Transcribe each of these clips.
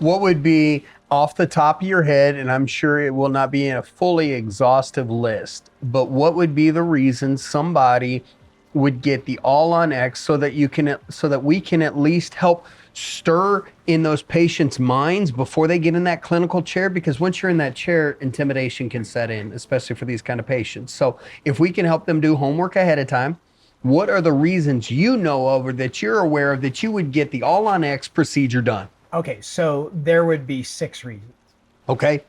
what would be off the top of your head, and I'm sure it will not be in a fully exhaustive list, but what would be the reason somebody would get the All-On-X so that we can at least help stir in those patients' minds before they get in that clinical chair? Because once you're in that chair, intimidation can set in, especially for these kind of patients. So if we can help them do homework ahead of time, what are the reasons you know of or that you're aware of that you would get the All-On-X procedure done? Okay, so there would be 6 reasons. Okay.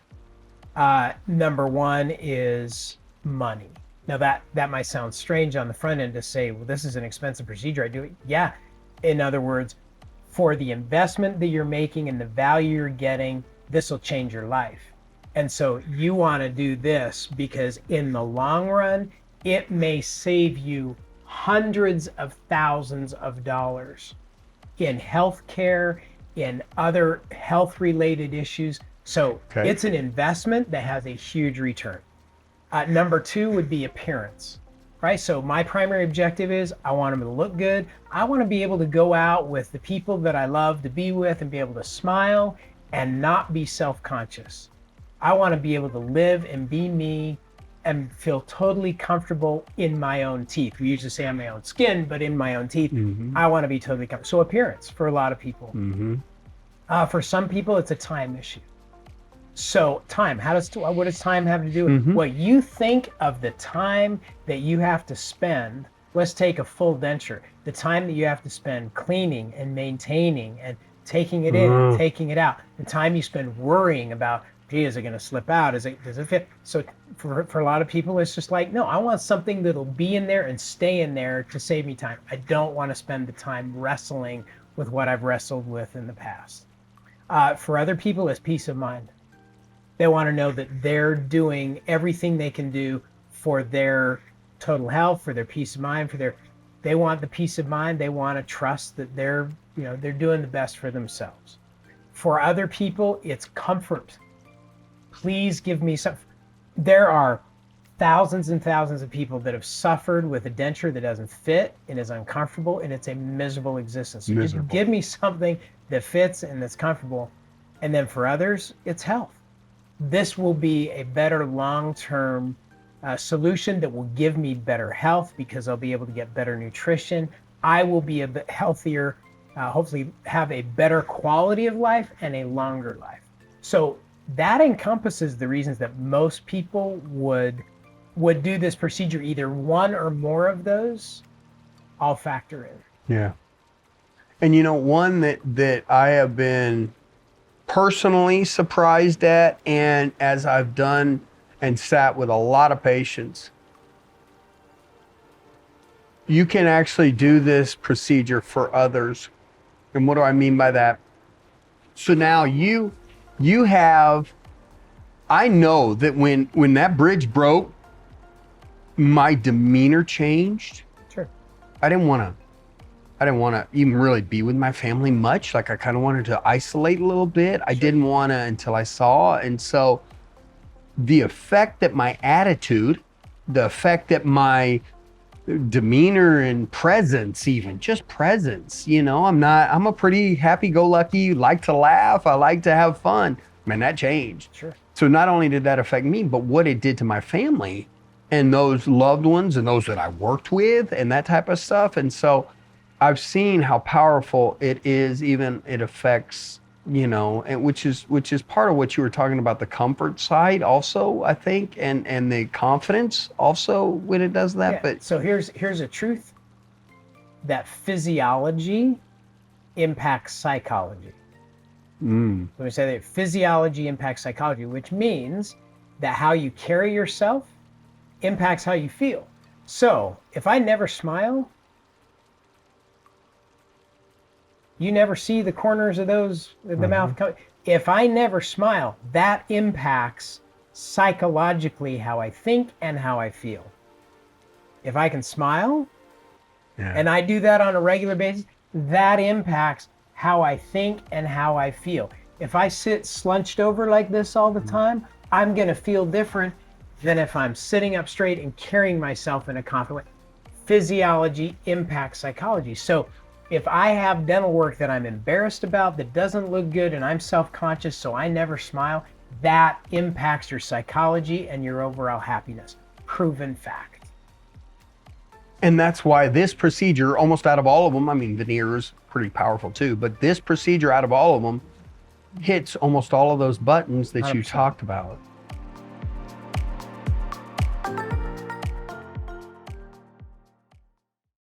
Number one is money. Now that might sound strange on the front end to say, well, this is an expensive procedure. I do it. Yeah. In other words, for the investment that you're making and the value you're getting, this will change your life. And so you want to do this because in the long run, it may save you hundreds of thousands of dollars in healthcare, in other health related issues. So It's an investment that has a huge return. Number two would be appearance, right? So my primary objective is I want them to look good. I want to be able to go out with the people that I love to be with and be able to smile and not be self-conscious. I want to be able to live and be me and feel totally comfortable in my own teeth. We usually say on my own skin, but in my own teeth, I want to be totally comfortable. So appearance for a lot of people. For some people, it's a time issue. So time, what does time have to do with what you think of the time that you have to spend? Let's take a full denture. The time that you have to spend cleaning and maintaining and taking it in, taking it out. The time you spend worrying about, gee, is it going to slip out? Does it fit? So for a lot of people, it's just like, no, I want something that'll be in there and stay in there to save me time. I don't want to spend the time wrestling with what I've wrestled with in the past. For other people, it's peace of mind. They want to know that they're doing everything they can do for their total health, for their peace of mind, they want the peace of mind. They want to trust that they're doing the best for themselves. For other people, it's comfort. Please give me some. There are thousands and thousands of people that have suffered with a denture that doesn't fit and is uncomfortable, and it's a miserable existence. So just give me something that fits and that's comfortable. And then for others, it's health. This will be a better long-term solution that will give me better health because I'll be able to get better nutrition. I will be a bit healthier, hopefully have a better quality of life and a longer life. So that encompasses the reasons that most people would do this procedure. Either one or more of those all factor in. Yeah. And one that I have been personally surprised at, and as I've done and sat with a lot of patients, you can actually do this procedure for others. And what do I mean by that? So now you have, I know that when that bridge broke, my demeanor changed. Sure. I didn't want to even really be with my family much. Like I kind of wanted to isolate a little bit. I didn't want to until I saw. And so the effect that my attitude, the effect that my demeanor and presence, even just presence, I'm a pretty happy-go-lucky, like to laugh. I like to have fun. Man, that changed. Sure. So not only did that affect me, but what it did to my family and those loved ones and those that I worked with and that type of stuff. And so I've seen how powerful it is. Even it affects, and which is part of what you were talking about, the comfort side also, I think, and the confidence also when it does that. Yeah. But so here's a truth that physiology impacts psychology. Let me say that physiology impacts psychology, which means that how you carry yourself impacts how you feel. So if I never smile, you never see the corners of the mouth coming. If I never smile, that impacts psychologically how I think and how I feel. If I can smile, and I do that on a regular basis, that impacts how I think and how I feel. If I sit slunched over like this all the time, I'm going to feel different than if I'm sitting up straight and carrying myself in a confident way. Physiology impacts psychology. So If I have dental work that I'm embarrassed about, that doesn't look good, and I'm self-conscious, so I never smile, that impacts your psychology and your overall happiness. Proven fact. And that's why this procedure, almost out of all of them, I mean, veneers pretty powerful too, but this procedure out of all of them hits almost all of those buttons that you 100%. talked about.